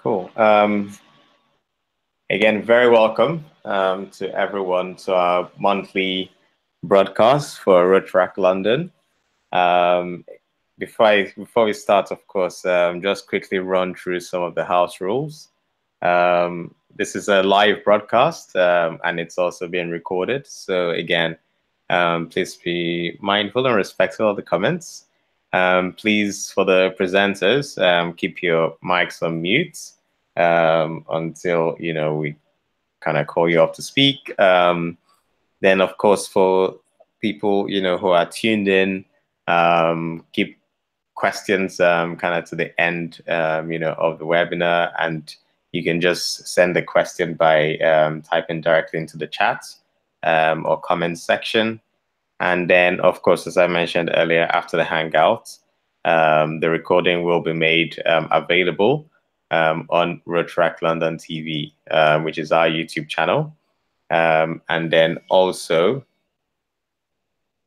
Cool. Again, very welcome to everyone to our monthly broadcast for Rotaract London. Before we start, of course, just quickly run through some of the house rules. This is a live broadcast and it's also being recorded. So again, please be mindful and respectful of the comments. Please, for the presenters, keep your mics on mute until we kind of call you up to speak. Then, of course, for people who are tuned in, keep questions kind of to the end of the webinar, and you can just send the question by typing directly into the chat or comment section. And then, of course, as I mentioned earlier, after the Hangout, the recording will be made available on Rotaract London TV, which is our YouTube channel. And then also,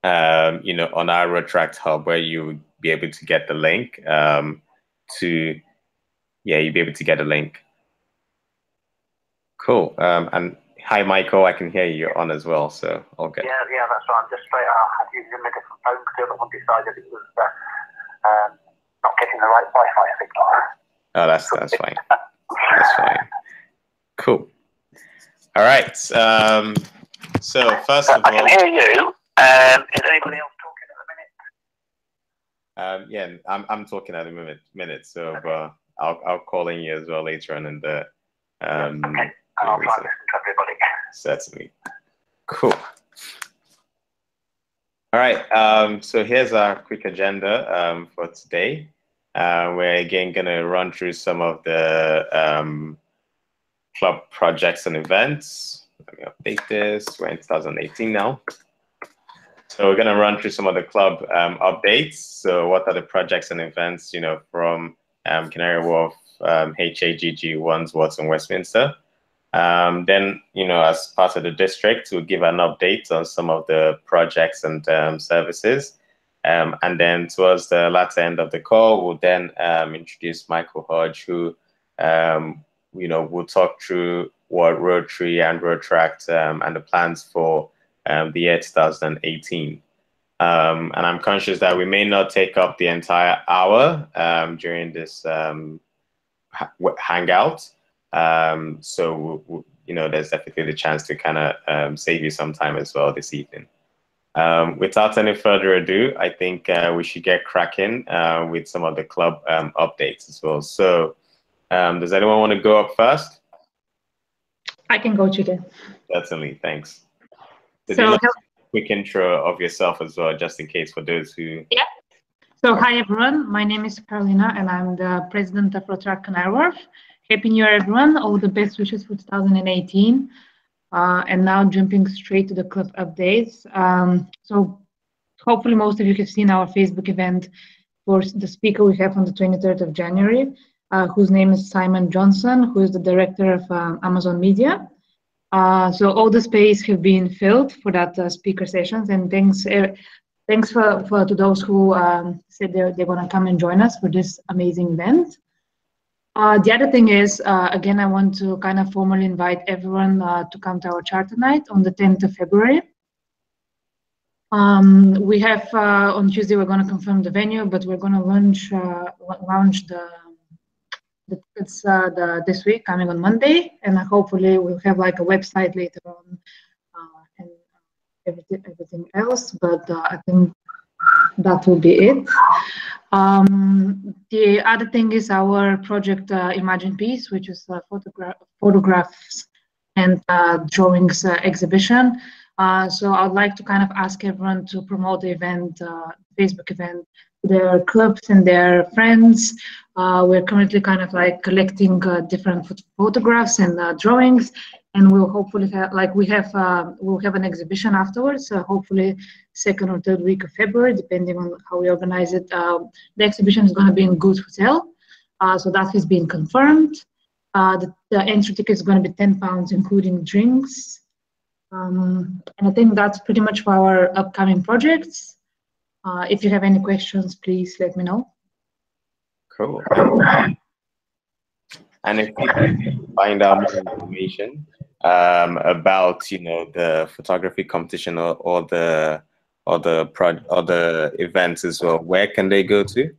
on our Rotaract Hub, where you'll be able to get the link you'll be able to get a link. Cool. And hi, Michael. I can hear you. You're on as well, so all good. Yeah, that's right. I'm just straight out. I had using a different phone because the other one decided it was not getting the right Wi-Fi signal. Oh, that's fine. That's fine. Cool. All right. So first of all, I can hear you. Is anybody else talking at the minute? Yeah, I'm talking at the minute. So okay. I'll call in you as well later on in the. Okay. I'll try to listen to everybody. Certainly. Cool. All right. So here's our quick agenda for today. We're again going to run through some of the club projects and events. Let me update this. We're in 2018 now. So we're going to run through some of the club updates. So what are the projects and events, from Canary Wharf, HAGG, Wandsworth, and Westminster. Then, as part of the district, we'll give an update on some of the projects and services. And then towards the latter end of the call, we'll then introduce Michael Hodge, who, will talk through what Rotary and Rotaract and the plans for the year 2018. And I'm conscious that we may not take up the entire hour during this Hangout. So, there's definitely the chance to kind of save you some time as well this evening. Without any further ado, I think we should get cracking with some of the club updates as well. So does anyone want to go up first? I can go, Chike. Certainly, thanks. So, quick intro of yourself as well, just in case for those who... Yeah. So hi, everyone. My name is Carolina, and I'm the president of Rotaract Canary Wharf. Happy New Year, everyone. All the best wishes for 2018. And now jumping straight to the club updates. So hopefully most of you have seen our Facebook event for the speaker we have on the 23rd of January, whose name is Simon Johnson, who is the director of Amazon Media. So all the space have been filled for that speaker sessions, and thanks to those who said they're going to come and join us for this amazing event. The other thing is, again, I want to kind of formally invite everyone to come to our charter night on the 10th of February. We have on Tuesday, we're going to confirm the venue, but we're going to launch the tickets this week, coming on Monday, and hopefully we'll have like a website later on and everything else. But I think that will be it. The other thing is our project Imagine Peace, which is a photographs and drawings exhibition. So I'd like to kind of ask everyone to promote the event, Facebook event, their clubs and their friends. We're currently kind of like collecting different photographs and drawings, and we'll hopefully have, we'll have an exhibition afterwards, hopefully second or third week of February, depending on how we organize it. The exhibition is going to be in Good Hotel, so that has been confirmed. The entry ticket is going to be £10, including drinks. And I think that's pretty much for our upcoming projects. If you have any questions, please let me know. Cool. And if people find out more information about, you know, the photography competition or the events as well, where can they go to?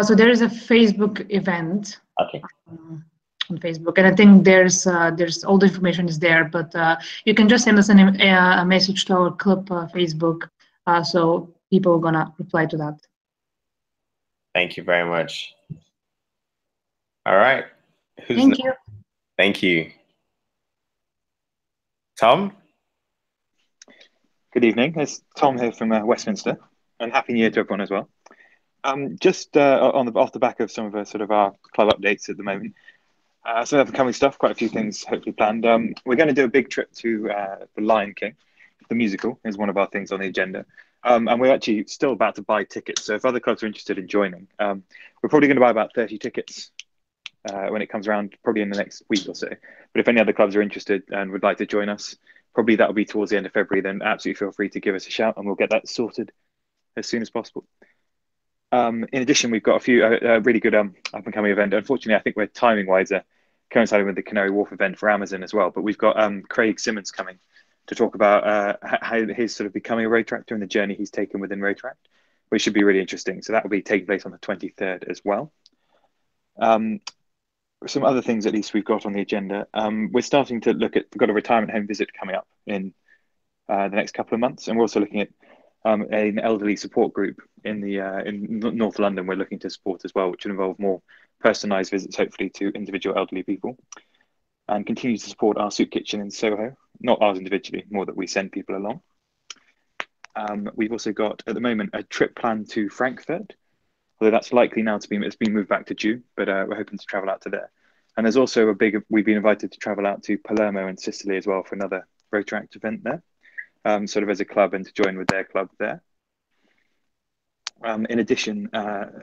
So there is a Facebook event. Okay. On Facebook, and I think there's all the information is there, but you can just send us a message to our club Facebook, so people are gonna reply to that. Thank you very much. All right. Thank you. Thank you. Tom? Good evening. It's Tom here from Westminster, and Happy New Year to everyone as well. Just off the back of some of our club updates at the moment, some upcoming stuff, quite a few things hopefully planned. We're going to do a big trip to The Lion King. The musical is one of our things on the agenda. And we're actually still about to buy tickets. So if other clubs are interested in joining, we're probably going to buy about 30 tickets when it comes around, probably in the next week or so. But if any other clubs are interested and would like to join us, probably that will be towards the end of February, then absolutely feel free to give us a shout and we'll get that sorted as soon as possible. In addition, we've got a few really good up-and-coming events. Unfortunately, I think we're timing-wise coinciding with the Canary Wharf event for Amazon as well. But we've got Craig Simmons coming to talk about how he's sort of becoming a Rotaractor and the journey he's taken within Rotaract, which should be really interesting. So that will be taking place on the 23rd as well. Some other things, at least, we've got on the agenda. We're starting to look at, we've got a retirement home visit coming up in the next couple of months. And we're also looking at an elderly support group in North London we're looking to support as well, which will involve more personalised visits, hopefully, to individual elderly people, and continue to support our soup kitchen in Soho, not ours individually, more that we send people along. We've also got, at the moment, a trip planned to Frankfurt, although that's likely now it's been moved back to June, but we're hoping to travel out to there. And there's also we've been invited to travel out to Palermo in Sicily as well for another Rotaract event there. Sort of as a club and to join with their club there. In addition,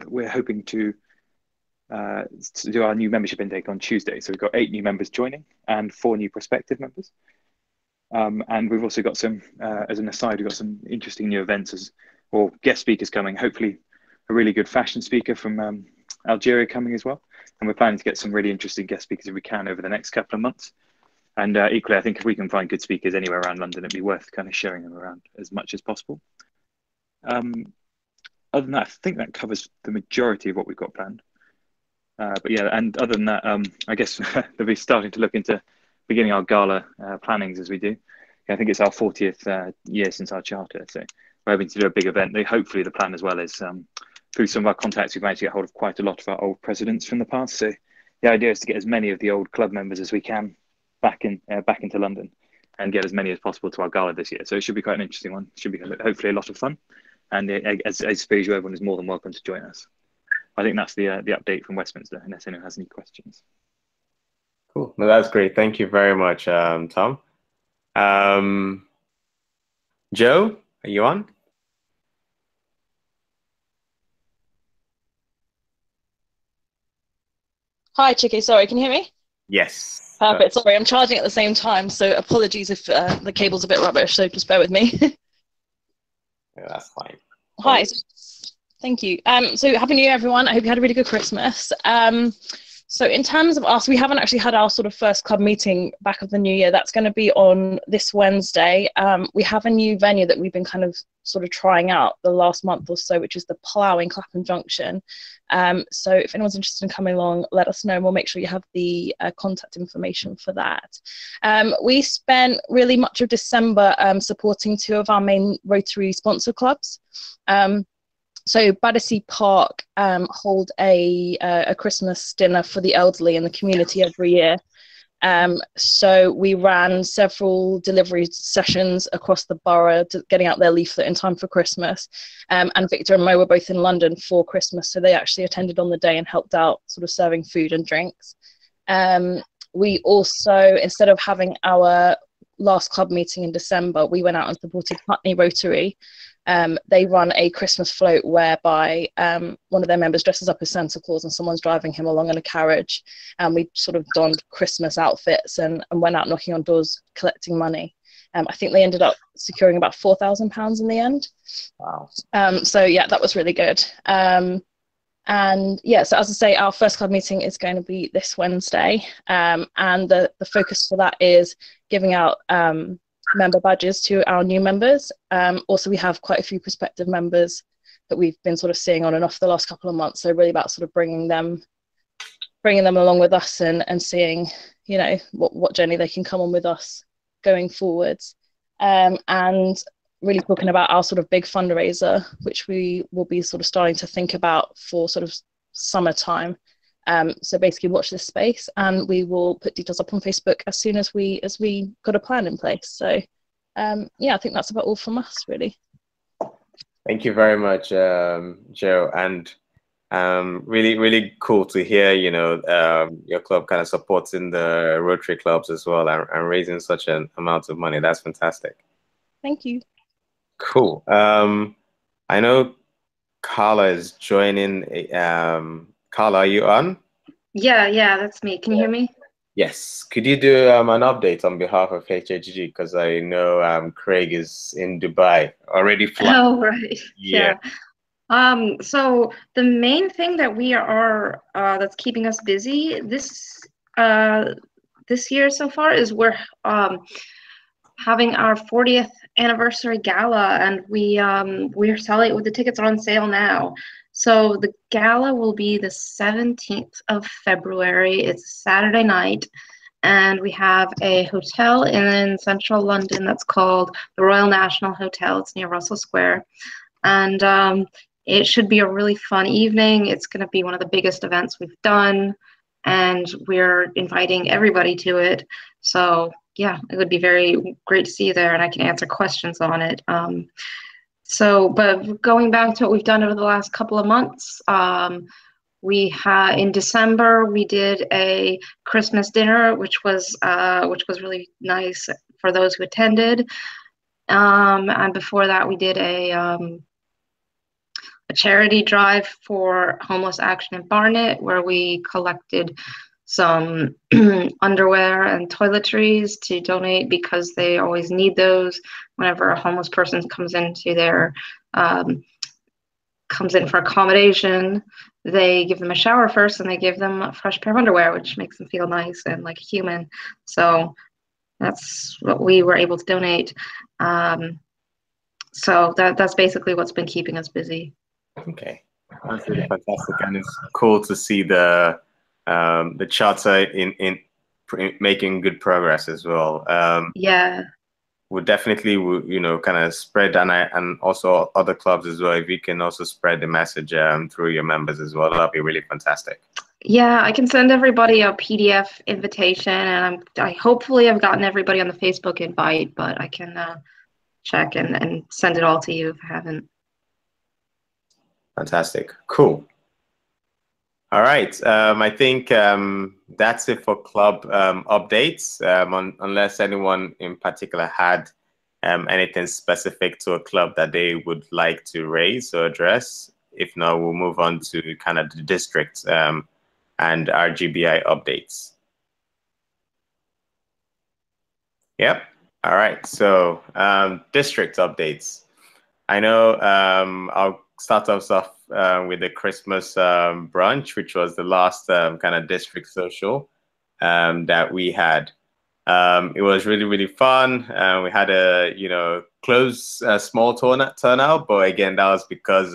we're hoping to do our new membership intake on Tuesday. So we've got 8 new members joining and 4 new prospective members. And we've also got some, as an aside, we've got some interesting new events or guest speakers coming. Hopefully a really good fashion speaker from Algeria coming as well. And we're planning to get some really interesting guest speakers if we can over the next couple of months. And equally, I think if we can find good speakers anywhere around London, it'd be worth kind of sharing them around as much as possible. Other than that, I think that covers the majority of what we've got planned. But yeah, and other than that, I guess they'll be starting to look into beginning our gala plannings as we do. I think it's our 40th year since our charter. So we're hoping to do a big event. Hopefully the plan as well is through some of our contacts, we've managed to get hold of quite a lot of our old presidents from the past. So the idea is to get as many of the old club members as we can back into London and get as many as possible to our gala this year. So it should be quite an interesting one. It should be hopefully a lot of fun. And as per usual, everyone is more than welcome to join us. I think that's the update from Westminster, unless anyone has any questions. Cool. No, that's great. Thank you very much, Tom. Joe, are you on? Hi, Chicky. Sorry, can you hear me? Yes. Perfect. Sorry, I'm charging at the same time, so apologies if the cable's a bit rubbish, so just bear with me. Yeah, that's fine. Hi. Thank you. So Happy New Year, everyone. I hope you had a really good Christmas. So in terms of us, we haven't actually had our sort of first club meeting back of the new year. That's going to be on this Wednesday. We have a new venue that we've been kind of sort of trying out the last month or so, which is the Plough in Clapham Junction. So if anyone's interested in coming along, let us know and we'll make sure you have the contact information for that. We spent really much of December supporting 2 of our main Rotary sponsor clubs. So Battersea Park hold a Christmas dinner for the elderly in the community every year. So we ran several delivery sessions across the borough, getting out their leaflet in time for Christmas. And Victor and Mo were both in London for Christmas, so they actually attended on the day and helped out sort of serving food and drinks. We also, instead of having our last club meeting in December, we went out and supported Putney Rotary. They run a Christmas float whereby one of their members dresses up as Santa Claus and someone's driving him along in a carriage, and we sort of donned Christmas outfits and went out knocking on doors collecting money. I think they ended up securing about £4,000 in the end. Wow. So yeah, that was really good. And yeah, so as I say, our first club meeting is going to be this Wednesday, and the focus for that is giving out member badges to our new members. Also, we have quite a few prospective members that we've been sort of seeing on and off the last couple of months. So really about sort of bringing them along with us and seeing, you know, what journey they can come on with us going forwards. And really talking about our sort of big fundraiser, which we will be sort of starting to think about for sort of summertime. So basically watch this space, and we will put details up on Facebook as soon as we got a plan in place. So yeah, I think that's about all from us, really. Thank you very much, Joe, and really, really cool to hear, you know, your club kind of supporting the Rotary clubs as well, and raising such an amount of money. That's fantastic. Thank you. Cool. I know Carla is joining. Carla, are you on? Yeah, that's me. Can you hear me? Yes. Could you do an update on behalf of HHG? Because I know Craig is in Dubai already flying. Oh, right. Yeah. So the main thing that we are that's keeping us busy this year so far is we're having our 40th anniversary gala, and we're selling, the tickets are on sale now. So the gala will be the 17th of February. It's Saturday night, and we have a hotel in central London that's called the Royal National Hotel. It's near Russell Square, and it should be a really fun evening. It's going to be one of the biggest events we've done, and we're inviting everybody to it. So yeah, it would be very great to see you there, and I can answer questions on it. But going back to what we've done over the last couple of months, in December we did a Christmas dinner, which was really nice for those who attended. And before that, we did a charity drive for Homeless Action in Barnet, where we collected some underwear and toiletries to donate, because they always need those whenever a homeless person comes in for accommodation. They give them a shower first, and they give them a fresh pair of underwear, which makes them feel nice and like a human. So that's what we were able to donate. So that's basically what's been keeping us busy. Okay, that's really fantastic, and it's cool to see the charter in making good progress as well. Yeah, we'll definitely, you know, kind of spread, and also other clubs as well. If you can also spread the message through your members as well, that'll be really fantastic. Yeah, I can send everybody a PDF invitation, and I hopefully have gotten everybody on the Facebook invite, but I can check and send it all to you if I haven't. Fantastic. Cool. All right. I think that's it for club updates, unless anyone in particular had anything specific to a club that they would like to raise or address. If not, we'll move on to kind of the district and RGBI updates. Yep. All right. So district updates. I know I'll start us off with the Christmas brunch, which was the last kind of district social that we had. It was really, really fun. We had a, you know, close, small turnout, but again, that was because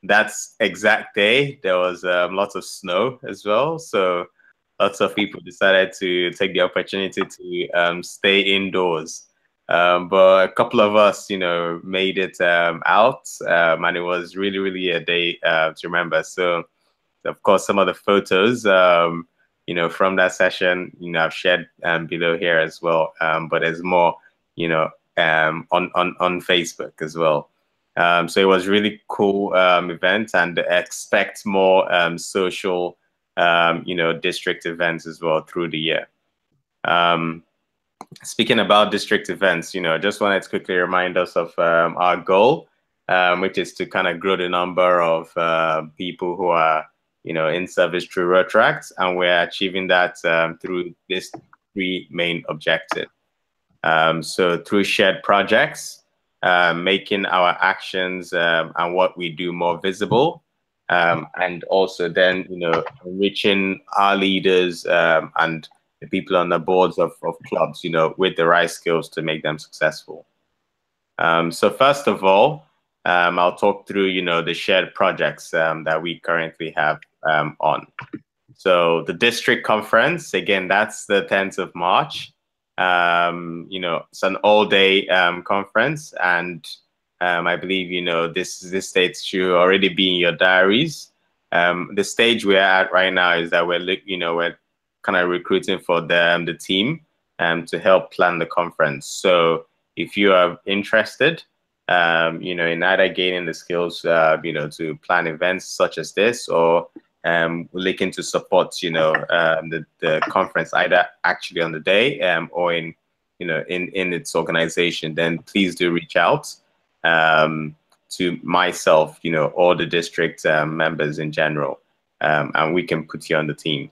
that's exact day there was lots of snow as well. So lots of people decided to take the opportunity to stay indoors. But a couple of us, you know, made it out, and it was really, really a day to remember. So, of course, some of the photos, you know, from that session, you know, I've shared below here as well. But there's more, you know, on Facebook as well. So it was really cool event, and expect more social, you know, district events as well through the year. Speaking about district events, you know, just wanted to quickly remind us of our goal, which is to kind of grow the number of people who are, you know, in service through Rotaract, and we're achieving that through these three main objectives. So through shared projects, making our actions and what we do more visible, and also then, you know, enriching our leaders and the people on the boards of clubs, you know, with the right skills to make them successful. So first of all, I'll talk through, you know, the shared projects that we currently have on. So the district conference, again, that's the 10th of March. You know, it's an all-day conference, and I believe, you know, this date should already be in your diaries. The stage we're at right now is that we're kind of recruiting for the team to help plan the conference. So if you are interested, you know, in either gaining the skills, you know, to plan events such as this, or looking to support, you know, the conference either actually on the day or in, you know, in its organization, then please do reach out to myself, you know, or the district members in general, and we can put you on the team.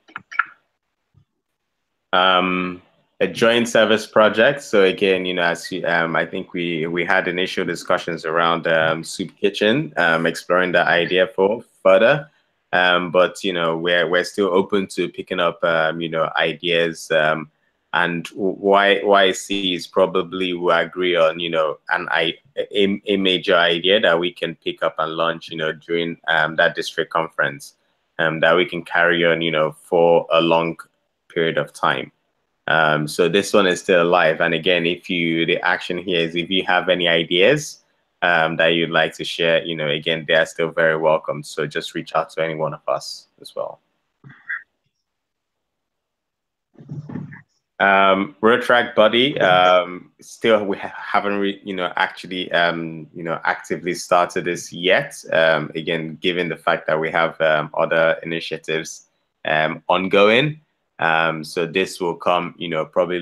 A joint service project. So again, you know, as I think we had initial discussions around soup kitchen, exploring the idea for further. But you know, we're still open to picking up you know, ideas. And YC is probably, we agree on, you know, a major idea that we can pick up and launch, you know, during that district conference, that we can carry on, you know, for a long period of time. So this one is still alive. And again, the action here is if you have any ideas that you'd like to share, you know, again, they are still very welcome. So just reach out to any one of us as well. Rotaract body, still we haven't you know, actually you know, actively started this yet. Again, given the fact that we have other initiatives ongoing. So this will come, you know, probably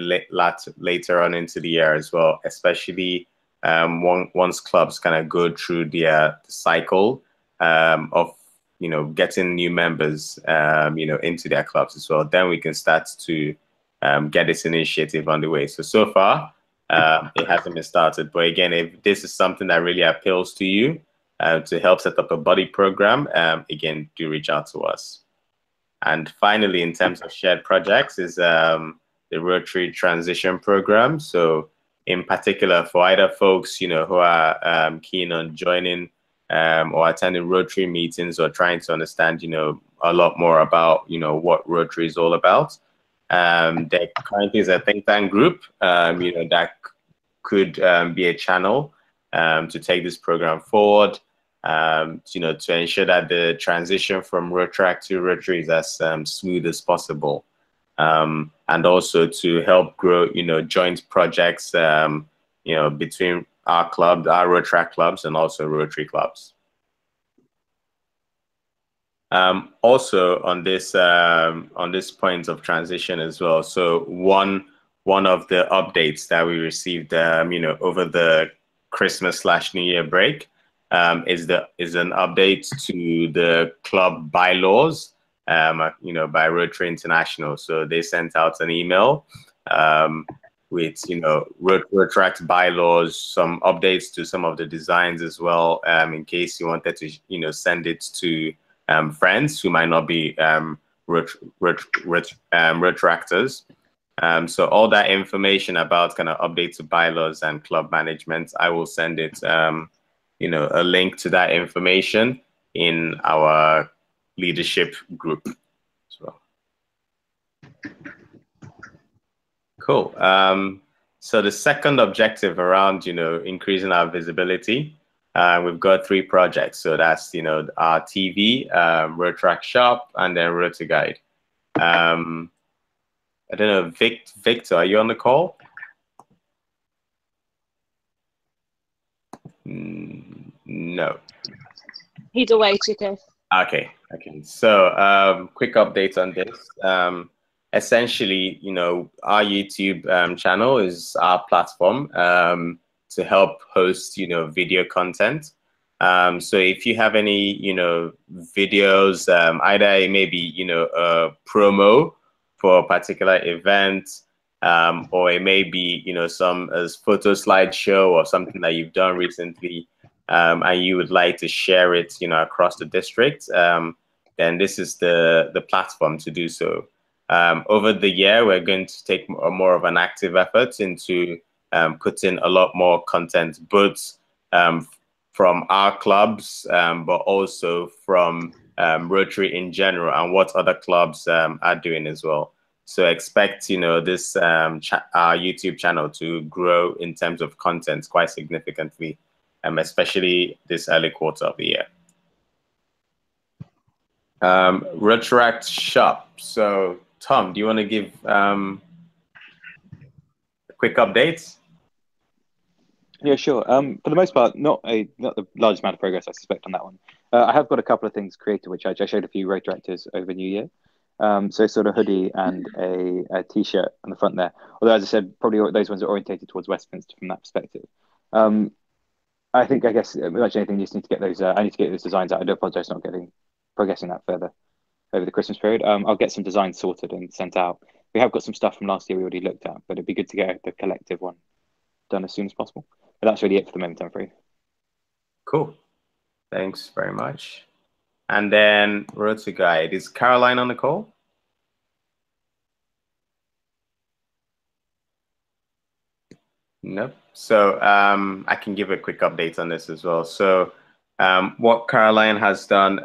later on into the year as well, especially once clubs kind of go through the cycle of, you know, getting new members, you know, into their clubs as well. Then we can start to get this initiative on the way. So far, it hasn't been started. But again, if this is something that really appeals to you to help set up a body program, again, do reach out to us. And finally, in terms of shared projects, is the Rotary Transition Program. So in particular, for either folks, you know, who are keen on joining or attending Rotary meetings or trying to understand, you know, a lot more about, you know, what Rotary is all about. There currently is a think tank group, you know, that could be a channel to take this program forward. You know, to ensure that the transition from Rotaract to Rotary is as smooth as possible, and also to help grow, you know, joint projects, you know, between our club, our Rotaract clubs, and also Rotary clubs. Also on this point of transition as well. So one of the updates that we received, you know, over the Christmas/New Year break. Is an update to the club bylaws, you know, by Rotary International. So they sent out an email with, you know, Rotaract bylaws, some updates to some of the designs as well, in case you wanted to, you know, send it to friends who might not be Rotaractors. So all that information about kind of updates to bylaws and club management, I will send it. You know, a link to that information in our leadership group as well. Cool. So the second objective around, you know, increasing our visibility, we've got 3 projects. So that's, you know, our TV, Rotaract Shop, and then Rotaguide. I don't know, Victor, are you on the call? No. He's away, Chico. Okay. So quick update on this. Essentially, you know, our YouTube channel is our platform to help host, you know, video content. So if you have any, you know, videos, either it may be, you know, a promo for a particular event, or it may be, you know, some photo slideshow or something that you've done recently, and you would like to share it, across the district, then this is the platform to do so. Over the year, we're going to take more of an active effort into putting a lot more content, both from our clubs, but also from Rotary in general, and what other clubs are doing as well. So expect, this our YouTube channel to grow in terms of content quite significantly, especially this early quarter of the year. Rotaract shop. So Tom, do you want to give a quick update? Yeah, sure. For the most part, not the largest amount of progress, I suspect, on that one. I have got a couple of things created, which I showed a few Rotaractors over New Year. So sort of hoodie and a t-shirt on the front there. Although, as I said, probably those ones are orientated towards Westminster from that perspective. I guess, much anything, you just need to get those. I need to get those designs out. I do apologize for not progressing that further over the Christmas period. I'll get some designs sorted and sent out. We have got some stuff from last year we already looked at, but it'd be good to get the collective one done as soon as possible. But that's really it for the moment, I'm afraid. Cool. Thanks very much. And then Rotary Guide. Is Caroline on the call? Nope. So I can give a quick update on this as well. So what Caroline has done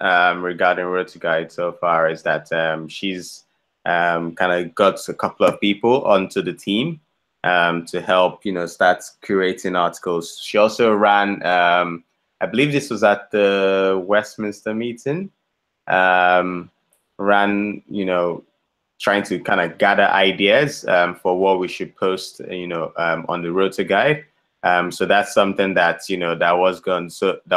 regarding Rotary Guide so far is that she's kind of got a couple of people onto the team to help, start curating articles. She also ran, I believe this was at the Westminster meeting, ran, trying to kind of gather ideas for what we should post, on the Rotary Guide. So that's something that, that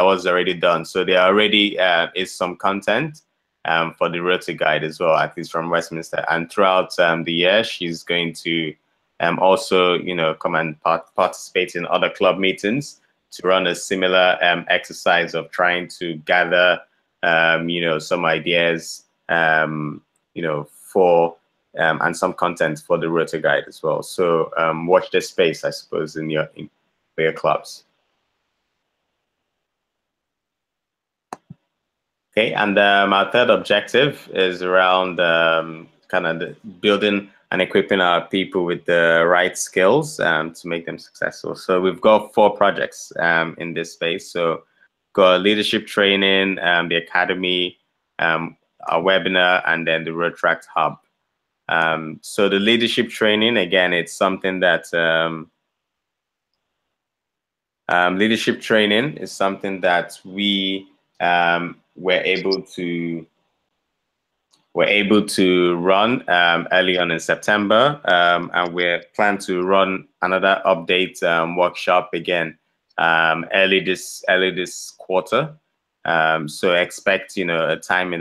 was already done. So there already is some content for the Rotary Guide as well, at least from Westminster. And throughout the year, she's going to also, come and participate in other club meetings to run a similar exercise of trying to gather, some ideas, for and some content for the Rotary Guide as well. So watch this space, I suppose, for your clubs. Okay, and our third objective is around kind of building and equipping our people with the right skills to make them successful. So we've got 4 projects in this space. So got leadership training, the academy, our webinar, and then the Rotaract Hub. So the leadership training, again, it's something that leadership training is something that we were able to run early on in September, and we plan to run another update workshop again early this quarter. So expect a time in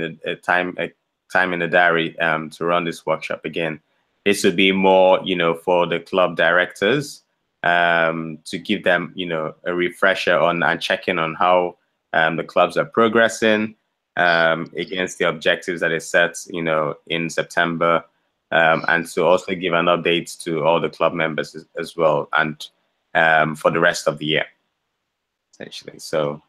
the diary to run this workshop again. This would be more for the club directors to give them a refresher on and checking on how the clubs are progressing against the objectives that is set in September, and to also give an update to all the club members as well, and for the rest of the year, essentially. So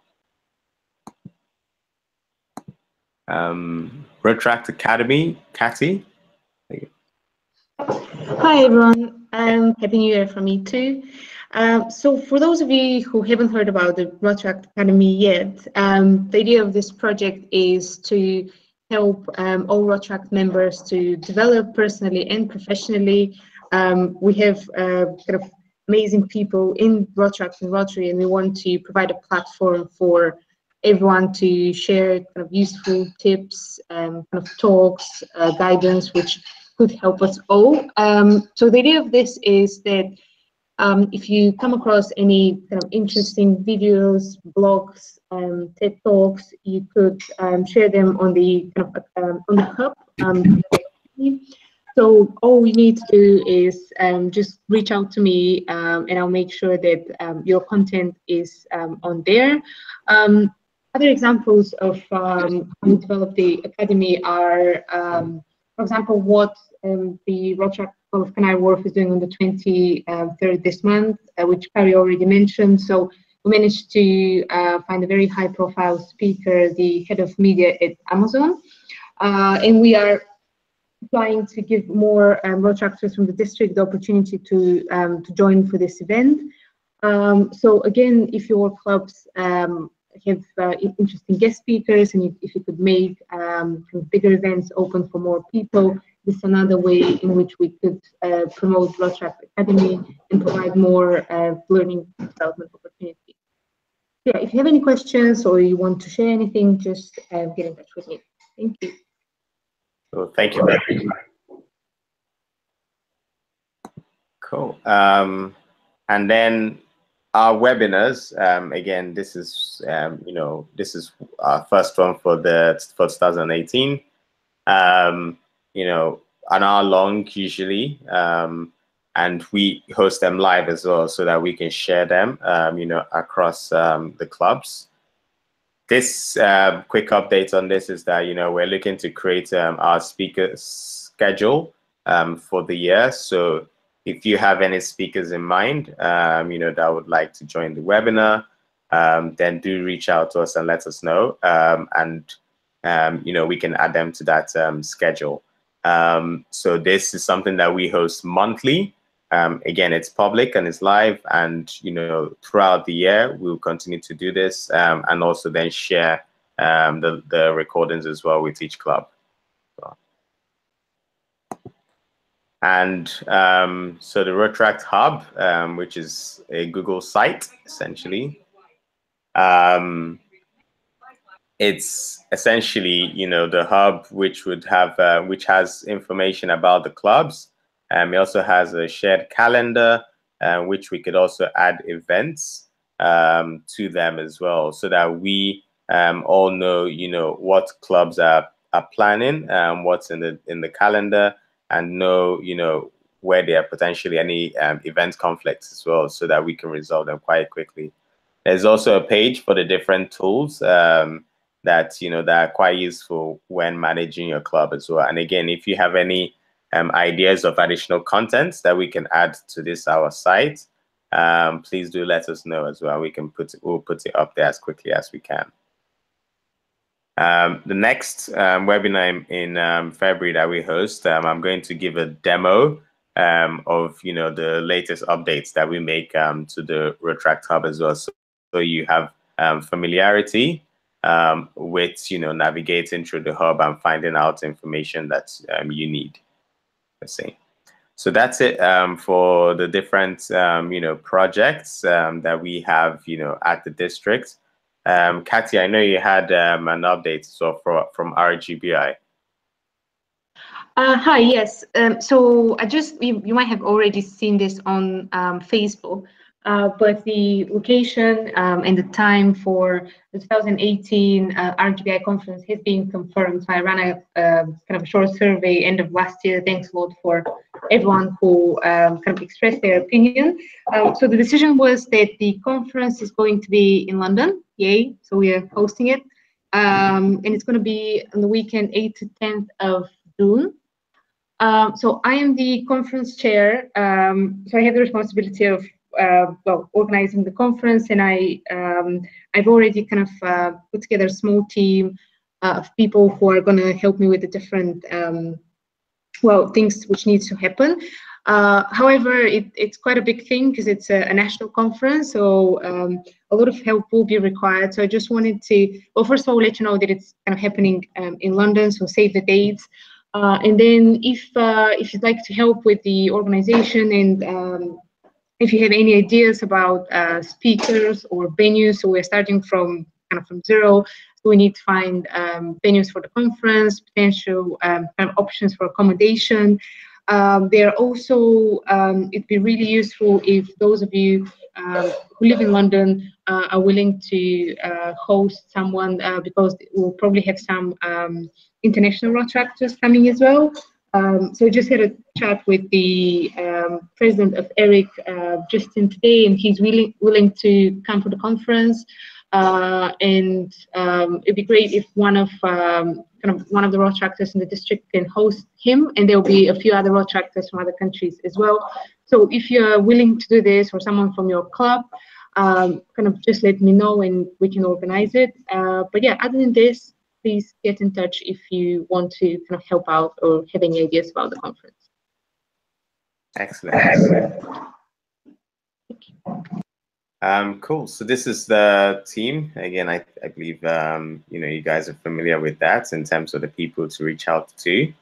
Rotaract Academy, Cathy. Hi everyone, Happy New Year from me too. So for those of you who haven't heard about the Rotaract Academy yet, the idea of this project is to help all Rotaract members to develop personally and professionally. We have kind of amazing people in Rotaract and Rotary, and we want to provide a platform for everyone to share kind of useful tips, kind of talks, guidance, which could help us all. So the idea of this is that if you come across any kind of interesting videos, blogs, TED Talks, you could share them on the kind of on the hub. So all we need to do is just reach out to me, and I'll make sure that your content is on there. Other examples of how we develop the academy are, for example, what the Rotaract of Canary Wharf is doing on the 23rd this month, which Carrie already mentioned. So we managed to find a very high-profile speaker, the head of media at Amazon, and we are trying to give more Rotaractors from the district the opportunity to join for this event. So again, if your clubs have interesting guest speakers, and if you could make bigger events open for more people, this is another way in which we could promote Rotaract Academy and provide more learning development opportunities. Yeah, if you have any questions or you want to share anything, just get in touch with me. Thank you. Well, thank you. Cool. And then our webinars, again, this is, this is our first one for 2018. An hour long usually, and we host them live as well so that we can share them, across the clubs. This quick update on this is that, we're looking to create our speaker schedule for the year. So if you have any speakers in mind, that would like to join the webinar, then do reach out to us and let us know. We can add them to that schedule. So this is something that we host monthly. Again, it's public and it's live, and throughout the year we'll continue to do this, and also then share the recordings as well with each club. And so the Rotaract Hub, which is a Google site essentially, it's essentially the hub which would have which has information about the clubs. It also has a shared calendar, which we could also add events to them as well, so that we all know what clubs are planning, what's in the calendar, and know where there are potentially any event conflicts as well, so that we can resolve them quite quickly. There's also a page for the different tools that that are quite useful when managing your club as well. And again, if you have any ideas of additional content that we can add to our site, please do let us know as well. We'll put it up there as quickly as we can. The next webinar in February that we host, I'm going to give a demo of the latest updates that we make to the Rotaract Hub as well, so you have familiarity with navigating through the hub and finding out information that you need. Let's see. So that's it for the different projects that we have at the district. Katia, I know you had an update from RGBI. Hi, yes. So you might have already seen this on Facebook, but the location and the time for the 2018 RGBI conference has been confirmed. So I ran a kind of a short survey end of last year. Thanks a lot for everyone who kind of expressed their opinion. So the decision was that the conference is going to be in London. Yay! So we are hosting it, and it's going to be on the weekend 8th to 10th of June. So I am the conference chair, so I have the responsibility of organizing the conference, and I've already kind of put together a small team of people who are going to help me with the different things which needs to happen. However, it's quite a big thing because it's a national conference, so a lot of help will be required. So I just wanted to, first of all, let you know that it's kind of happening in London, so save the dates. And then if you'd like to help with the organization, and if you have any ideas about speakers or venues, so we're starting from zero. So we need to find venues for the conference, potential kind of options for accommodation. There are also, it'd be really useful if those of you who live in London are willing to host someone, because we'll probably have some international Rotaractors coming as well. So I just had a chat with the president of ERIC, Justin, today, and he's willing to come for the conference. And it'd be great if one of the Rotaractors in the district can host him, and there'll be a few other Rotaractors from other countries as well. So if you're willing to do this, or someone from your club, kind of just let me know and we can organize it. But yeah, other than this, please get in touch if you want to kind of help out or have any ideas about the conference. Excellent. Cool. So this is the team. Again, I believe you know, you guys are familiar with that in terms of the people to reach out to.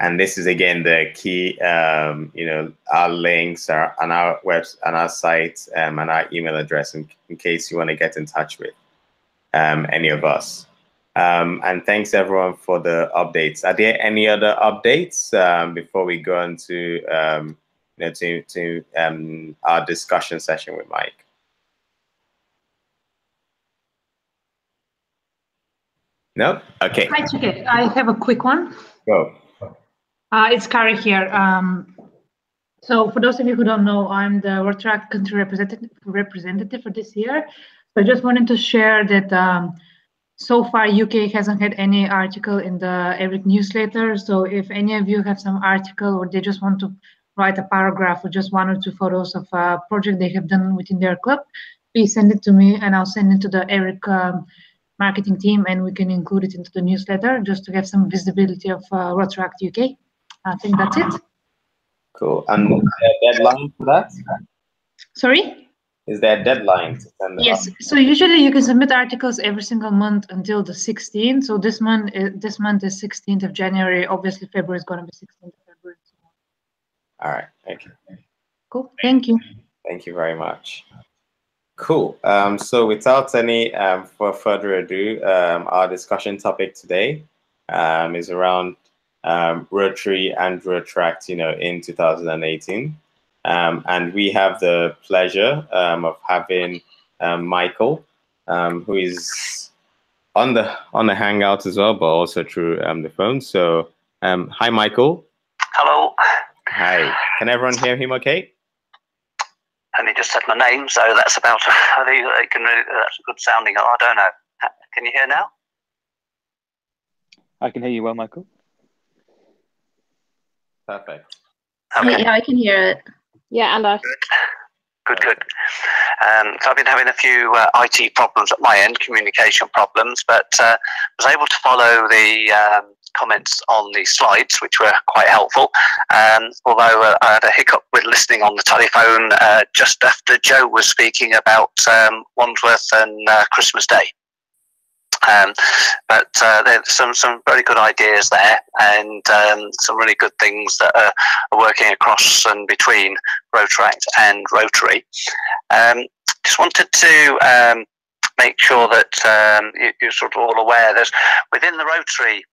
And this is again the key, you know, our links are on our website, on our site, and our email address in case you want to get in touch with any of us. And thanks everyone for the updates. Are there any other updates before we go into you know, to our discussion session with Mike? No? Okay. Hi, Chike. I have a quick one. Go. It's Kari here. So for those of you who don't know, I'm the Rotaract country representative for this year. So I just wanted to share that so far UK hasn't had any article in the ERIC newsletter. So if any of you have some article or they just want to write a paragraph or just 1 or 2 photos of a project they have done within their club, please send it to me and I'll send it to the ERIC marketing team and we can include it into the newsletter just to have some visibility of Rotaract UK. I think that's it. Cool. And a deadline for that? Sorry? Is there a deadline to send them? Yes. So usually you can submit articles every single month until the 16th. So this month is 16th of January. Obviously, February is going to be 16th of February. All right. Okay. Cool. Thank you. Thank you very much. Cool. So without any further ado, our discussion topic today is around Rotary and Rotaract, you know, in 2018. And we have the pleasure of having Michael, who is on the Hangout as well, but also through the phone. So, hi, Michael. Hello. Hi. Can everyone hear him? Okay. And he just said my name, so that's about. I think that's a good sounding. I don't know. Can you hear now? I can hear you well, Michael. Perfect. Okay. Yeah, I can hear it. Yeah, and I. Good. So I've been having a few IT problems at my end, communication problems, but was able to follow the comments on the slides, which were quite helpful. Although I had a hiccup with listening on the telephone just after Joe was speaking about Wandsworth and Christmas Day. But there's some very good ideas there, and some really good things that are working across and between Rotaract and Rotary. Just wanted to make sure that you're sort of all aware. There's within the Rotary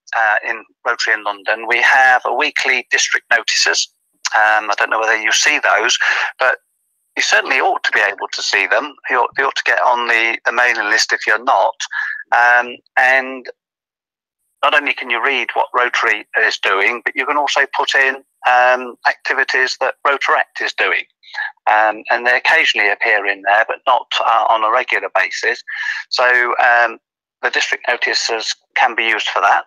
in London, we have a weekly district notices. I don't know whether you see those, but you certainly ought to be able to see them. You ought to get on the mailing list if you're not. And not only can you read what Rotary is doing, but you can also put in activities that Rotaract is doing. And they occasionally appear in there, but not on a regular basis. So the district notices can be used for that.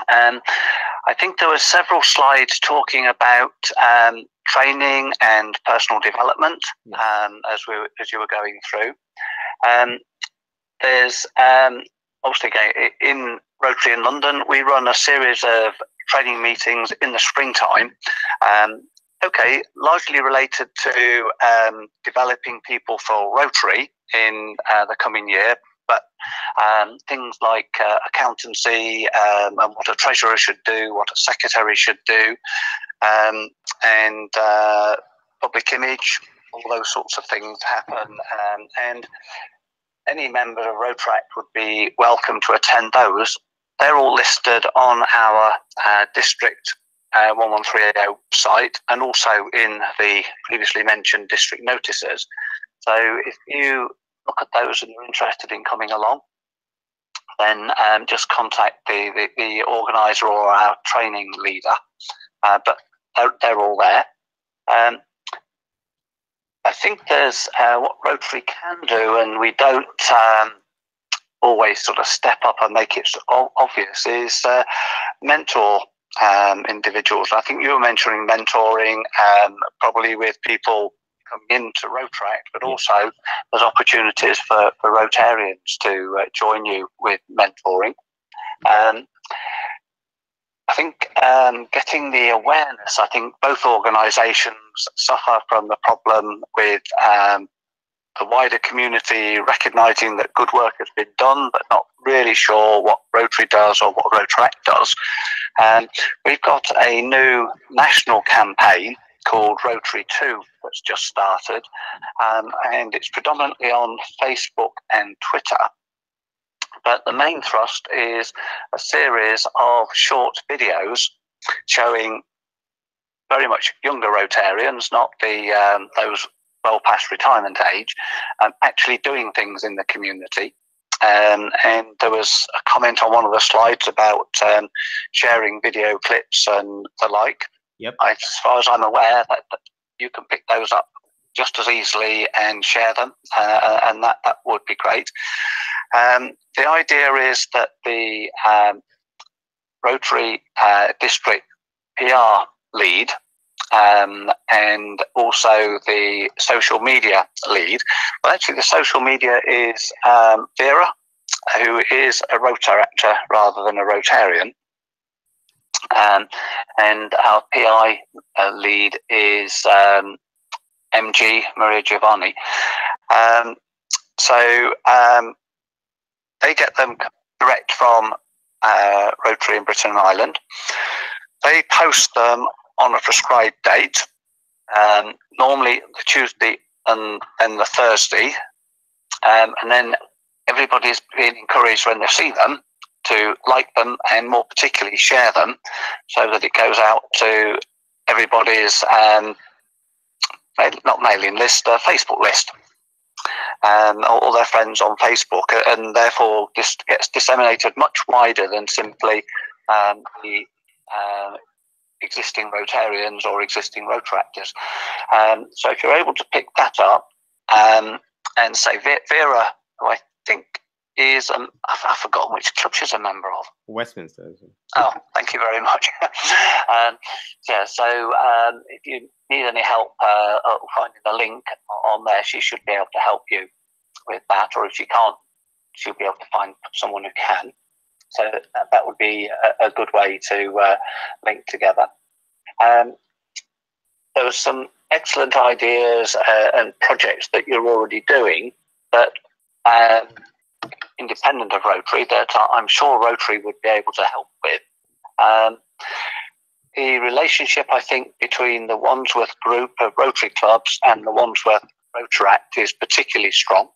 I think there were several slides talking about training and personal development as you were going through. There's obviously in Rotary in London, we run a series of training meetings in the springtime. Largely related to developing people for Rotary in the coming year, but things like accountancy and what a treasurer should do, what a secretary should do, and public image, all those sorts of things happen. And any member of Rotaract would be welcome to attend those. They're all listed on our district 1130 site and also in the previously mentioned district notices. So if you look at those and you're interested in coming along, then just contact the organizer or our training leader. But they're all there. I think there's what Rotary can do, and we don't always sort of step up and make it obvious, is mentor individuals. I think you were mentioning mentoring probably with people coming into Rotaract, but also there's opportunities for Rotarians to join you with mentoring. I think getting the awareness, I think both organisations suffer from the problem with the wider community recognising that good work has been done, but not really sure what Rotary does or what Rotaract does. We've got a new national campaign called Rotary 2 that's just started, and it's predominantly on Facebook and Twitter. But the main thrust is a series of short videos showing very much younger Rotarians, not the those well past retirement age, actually doing things in the community. And there was a comment on one of the slides about sharing video clips and the like. Yep. As far as I'm aware, that you can pick those up just as easily and share them, and that would be great. The idea is that the Rotary district PR lead and also the social media lead. Well, actually, the social media is Vera, who is a Rotaractor rather than a Rotarian. And our PI lead is MG, Maria Giovanni. So they get them direct from Rotary in Britain and Ireland. They post them on a prescribed date, normally the Tuesday and then the Thursday, and then everybody's being encouraged when they see them to like them and more particularly share them, so that it goes out to everybody's not mailing list, Facebook list, all their friends on Facebook, and therefore this gets disseminated much wider than simply the existing Rotarians or existing Rotaractors. So if you're able to pick that up and say Vera, who I think is, I've forgotten which club she's a member of. Westminster. Oh, thank you very much. Yeah, so if you need any help finding the link on there, she should be able to help you with that, or if she can't, she'll be able to find someone who can. So that would be a good way to link together. There were some excellent ideas and projects that you're already doing, but independent of Rotary, that I'm sure Rotary would be able to help with. The relationship, I think, between the Wandsworth group of Rotary clubs and the Wandsworth Rotaract is particularly strong.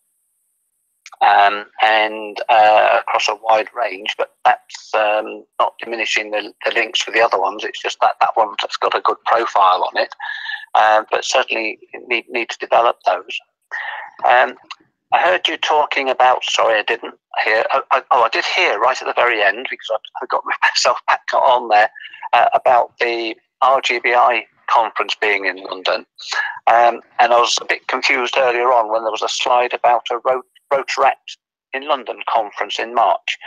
And across a wide range, but that's not diminishing the links with the other ones. It's just that one that's got a good profile on it, but certainly need to develop those. I heard you talking about, sorry, I didn't hear. I did hear right at the very end, because I got myself back on there, about the RGBI conference being in London. And I was a bit confused earlier on when there was a slide about a Rotaract in London conference in March.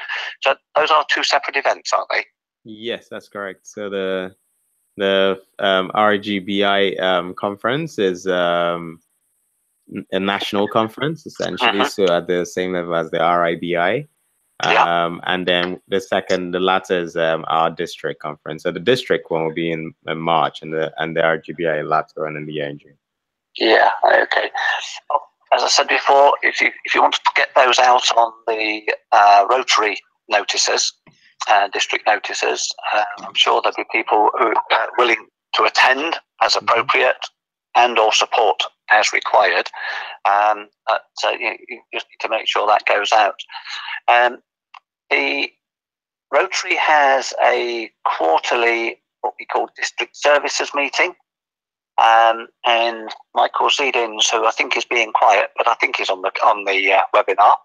So those are two separate events, aren't they? Yes, that's correct. So the RGBI conference is a national conference, essentially, so at the same level as the RIBI. And then the latter is our district conference. So the district one will be in March, and the RGBI latter one in the year in June. Yeah, okay. As I said before, if you want to get those out on the Rotary notices, district notices, I'm sure there'll be people who are willing to attend as appropriate and or support as required. So you just need to make sure that goes out. The Rotary has a quarterly, what we call district services meeting. And Michael Zedins, who I think is being quiet, but I think he's on the webinar.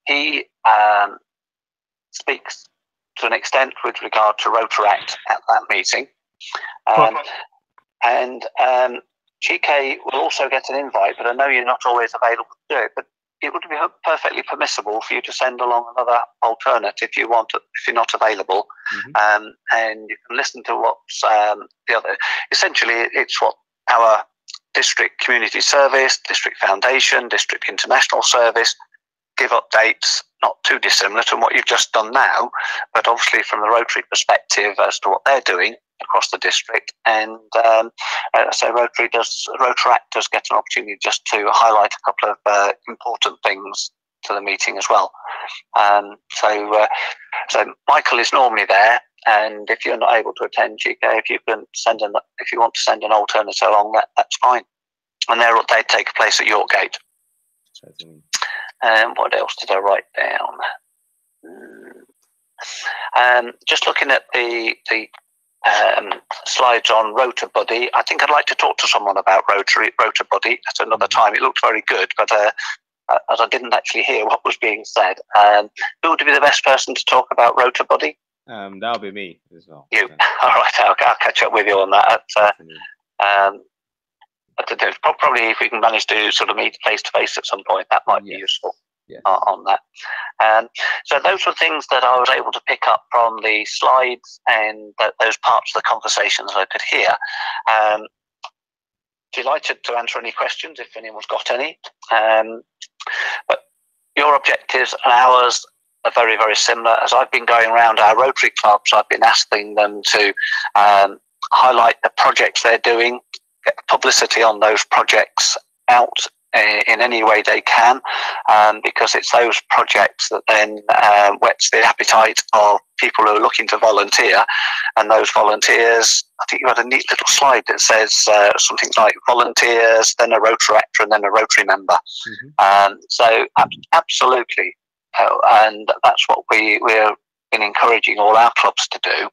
He speaks to an extent with regard to Rotaract at that meeting. And Chike will also get an invite, but I know you're not always available to do it. But it would be perfectly permissible for you to send along another alternate if you want, if you're not available, and you can listen to what's the other. Essentially, it's what our district community service, district foundation, district international service, give updates, not too dissimilar to what you've just done now, but obviously from the Rotary perspective as to what they're doing across the district. And so Rotaract does get an opportunity just to highlight a couple of important things to the meeting as well. So Michael is normally there, and if you're not able to attend, if you want to send an alternative along, that's fine. And they take place at Yorkgate. What else did I write down? Just looking at the slides on Rota Buddy, I think I'd like to talk to someone about Rota Buddy at another time. It looked very good, but as I didn't actually hear what was being said, who would be the best person to talk about Rota Buddy? That'll be me as well. You. All right, I'll catch up with you on that. I don't know, probably if we can manage to sort of meet face to face at some point, that might be useful. On that. So those were things that I was able to pick up from the slides and those parts of the conversations I could hear. Delighted to answer any questions if anyone's got any. But your objectives and ours are very, very similar. As I've been going around our Rotary clubs, I've been asking them to highlight the projects they're doing, get publicity on those projects out in any way they can, because it's those projects that then whets the appetite of people who are looking to volunteer. And those volunteers, I think you had a neat little slide that says something like volunteers, then a Rotaractor, and then a Rotary member. So absolutely, and that's what we're been encouraging all our clubs to do.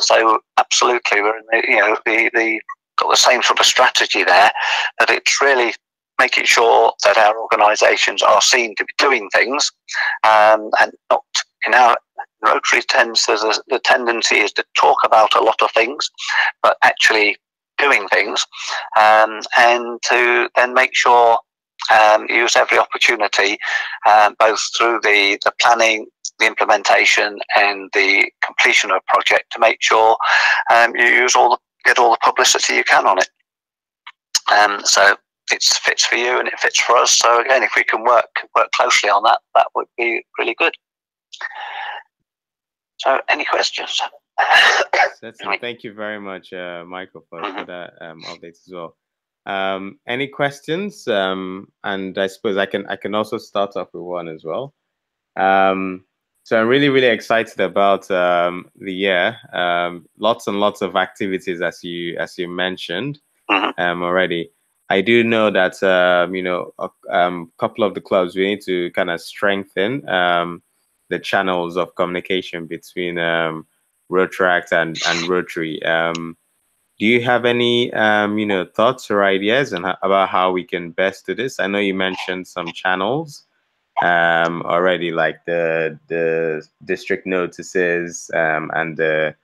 So absolutely, we're in got the same sort of strategy there, that it's really making sure that our organisations are seen to be doing things, and not in our Rotary the tendency is to talk about a lot of things, but actually doing things, and to then make sure use every opportunity, both through the planning, the implementation, and the completion of a project, to make sure you get all the publicity you can on it. So it fits for you and it fits for us. So again, if we can work closely on that, that would be really good. So any questions? Certainly. Thank you very much, Michael, for that update as well. Any questions? And I suppose I can also start off with one as well. So I'm really, really excited about the year. Lots and lots of activities, as you mentioned already. I do know that a couple of the clubs, we need to kind of strengthen the channels of communication between Rotaract and Rotary. Do you have any thoughts or ideas about how we can best do this? I know you mentioned some channels already, like the district notices and the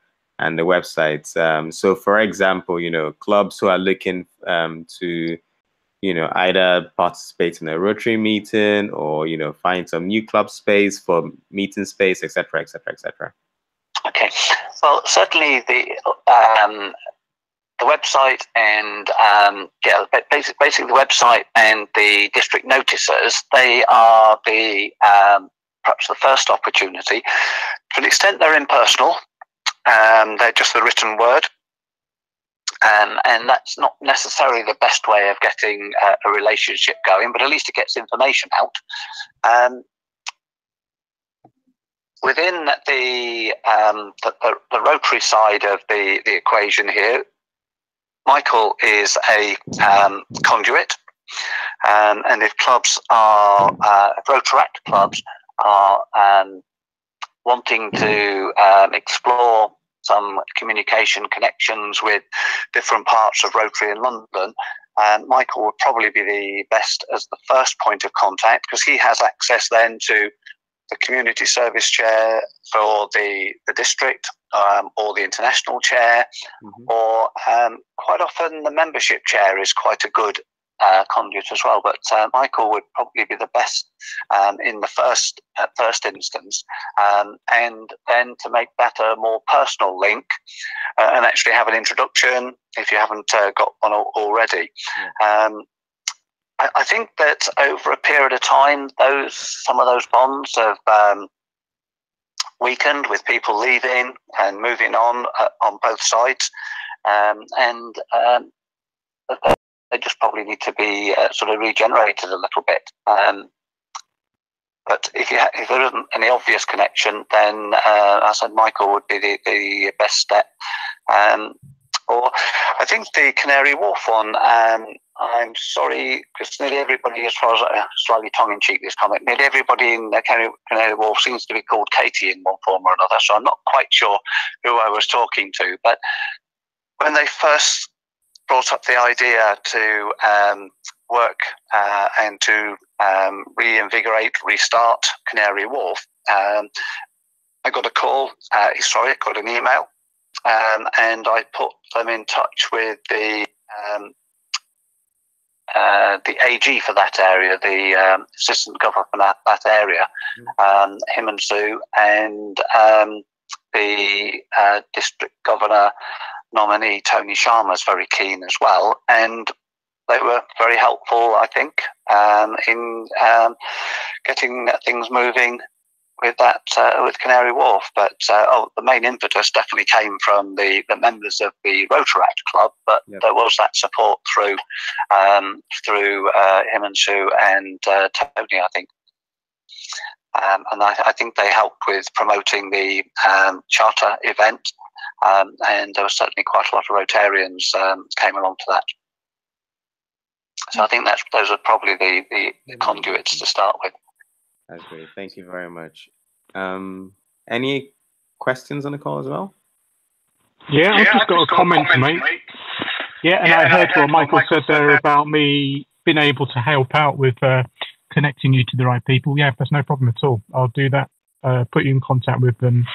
websites. So for example, clubs who are looking to either participate in a Rotary meeting or find some new club space for meeting space, etc., etc., etc. Okay, well, certainly the website and basically the website and the district notices, they are the perhaps the first opportunity. To an extent, they're impersonal. They're just the written word, and that's not necessarily the best way of getting a relationship going, but at least it gets information out. Within the Rotary side of the equation here, Michael is a conduit, and if clubs are Rotaract clubs are wanting to explore some communication connections with different parts of Rotary in London, Michael would probably be the best as the first point of contact, because he has access then to the community service chair for the district, or the international chair, or quite often the membership chair is quite a good conduit as well. But Michael would probably be the best in the first instance, and then to make that a more personal link and actually have an introduction if you haven't got one already. I think that over a period of time, some of those bonds have weakened with people leaving and moving on both sides, and they just probably need to be sort of regenerated a little bit. But if there isn't any obvious connection, then I said Michael would be the best step. Or I think the Canary Wharf one, I'm sorry, because nearly everybody, as far as slightly tongue-in-cheek this comment, nearly everybody in Canary Wharf seems to be called Katie in one form or another, so I'm not quite sure who I was talking to. But when they first brought up the idea to work and to reinvigorate, restart Canary Wharf, I got a call, I got an email, and I put them in touch with the AG for that area, the assistant governor for that area, him and Sue, and the district governor nominee Tony Sharma's very keen as well, and they were very helpful, I think, in getting things moving with that with Canary Wharf. But the main impetus definitely came from the members of the Rotaract Club, but there was that support through him and Sue and Tony, I think. And I think they helped with promoting the charter event, and there was certainly quite a lot of Rotarians came along to that. So I think those are probably the conduits to start with. That's great. Thank you very much. Any questions on the call as well? Yeah, I've just got a comment to make. Yeah, and I heard what Michael said there about me being able to help out with connecting you to the right people. Yeah, that's no problem at all. I'll do that. Put you in contact with them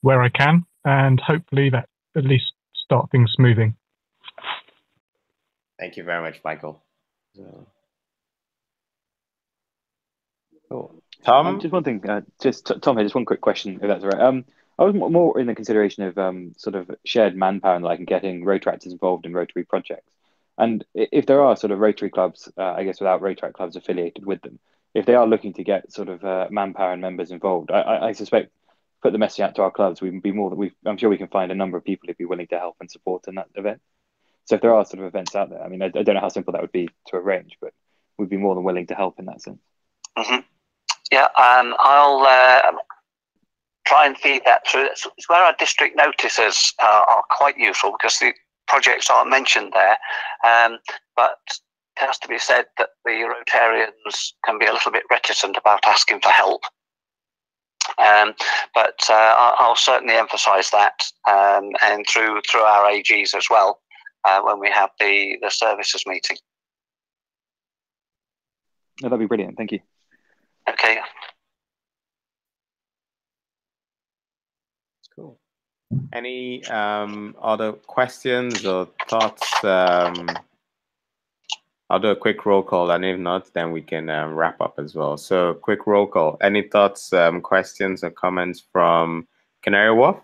where I can, and hopefully that at least start things moving. Thank you very much, Michael. Cool. Tom? Just one thing, Tom here, just one quick question, if that's all right. I was more in the consideration of sort of shared manpower and and getting Rotaractors involved in Rotary projects. And if there are sort of Rotary clubs, I guess without Rotaract clubs affiliated with them, if they are looking to get sort of manpower and members involved, I suspect put the message out to our clubs, we'd be more than I'm sure we can find a number of people who'd be willing to help and support in that event. So if there are sort of events out there, I mean, I don't know how simple that would be to arrange, but we'd be more than willing to help in that sense. Mm-hmm. Yeah, I'll try and feed that through. It's where our district notices are quite useful because the projects aren't mentioned there. But it has to be said that the Rotarians can be a little bit reticent about asking for help. But I'll certainly emphasise that, and through our AGs as well, when we have the services meeting. No, that'd be brilliant. Thank you. Okay. Cool. Any other questions or thoughts? I'll do a quick roll call, and if not, then we can wrap up as well. So, quick roll call. Any thoughts, questions, or comments from Canary Wharf?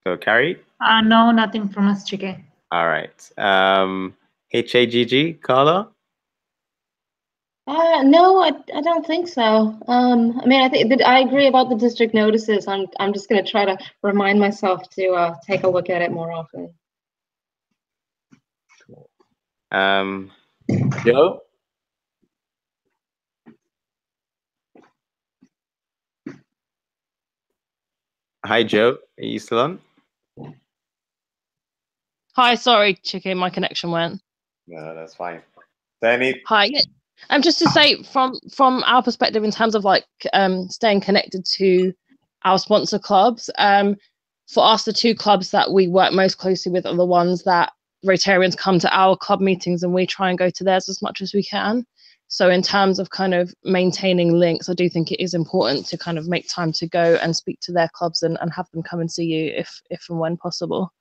So, Carrie? No, nothing from us, Chike. All right. HAGG, Carla? No, I don't think so. I mean, I think that I agree about the district notices. I'm just going to try to remind myself to take a look at it more often. Cool. Joe? Hi, Joe. Are you still on? Hi, sorry, Chike, my connection went. No, that's fine. Danny? Hi. Just to say, from our perspective, in terms of like staying connected to our sponsor clubs, for us, the two clubs that we work most closely with are the ones that Rotarians come to our club meetings, and we try and go to theirs as much as we can. So in terms of kind of maintaining links, I do think it is important to kind of make time to go and speak to their clubs and have them come and see you if and when possible.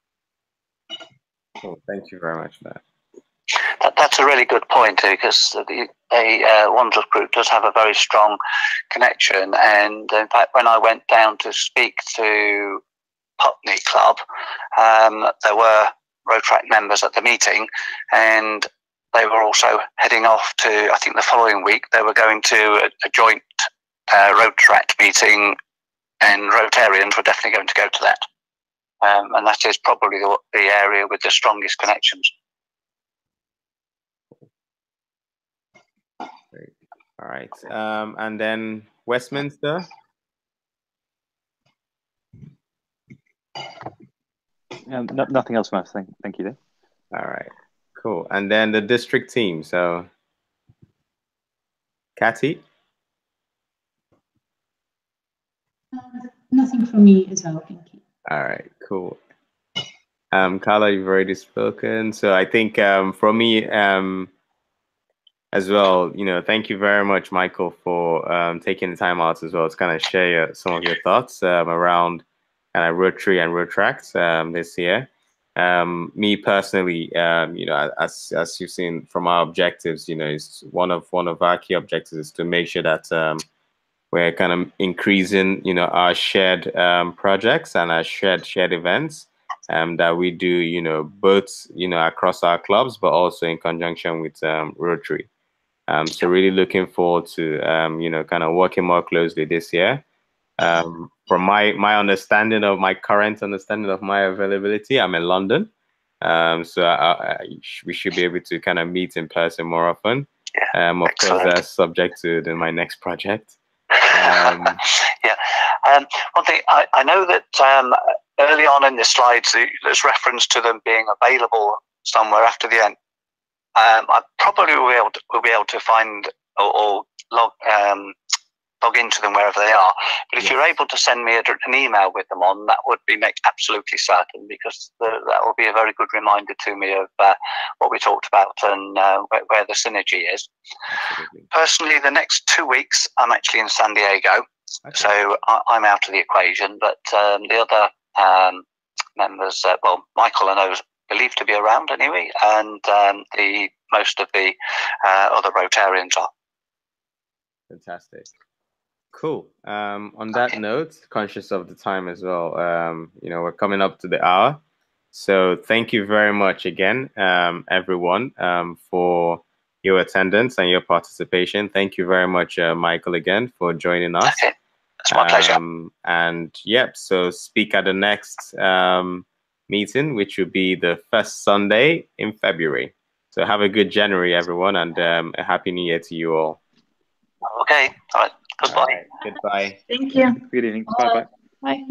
Cool. Thank you very much for that. That's a really good point, because the Wanderers group does have a very strong connection. And in fact, when I went down to speak to Putney Club, there were Rotaract members at the meeting, and they were also heading off to, I think the following week, they were going to a joint Rotaract meeting, and Rotarians were definitely going to go to that. And that is probably the area with the strongest connections. Great. All right. And then Westminster. Nothing else from us. Thank you, Dave. All right. Cool. And then the district team. So, Cathy? Nothing from me as well, thank you. All right, cool. Carla, you've already spoken. So I think for me as well, thank you very much, Michael, for taking the time out as well to kind of share some of your thoughts around Rotary and Rotaract this year. Me personally, as you've seen from our objectives, it's one of our key objectives is to make sure that we're kind of increasing, our shared projects and our shared events that we do, both, across our clubs, but also in conjunction with Rotary. So really looking forward to, kind of working more closely this year. From my understanding of my current understanding of my availability, I'm in London. So we should be able to kind of meet in person more often. Of course, that's subject to my next project. One thing I know that early on in the slides, there's reference to them being available somewhere after the end. I probably will be able to find or log into them wherever they are. But if you're able to send me an email with them on, that would make absolutely certain, because that will be a very good reminder to me of what we talked about and where the synergy is. Absolutely. Personally, the next 2 weeks, I'm actually in San Diego. Okay. So I'm out of the equation, but the other members, Michael, I know, is believed to be around anyway, and most of the other Rotarians are. Fantastic. Cool. On that note, conscious of the time as well, we're coming up to the hour. So thank you very much again, everyone, for your attendance and your participation. Thank you very much, Michael, again, for joining us. Okay. It's my pleasure. And so speak at the next meeting, which will be the first Sunday in February. So have a good January, everyone, and a happy New Year to you all. Okay. All right. Goodbye. All right. Goodbye. Thank you. Good evening. Bye-bye. Bye.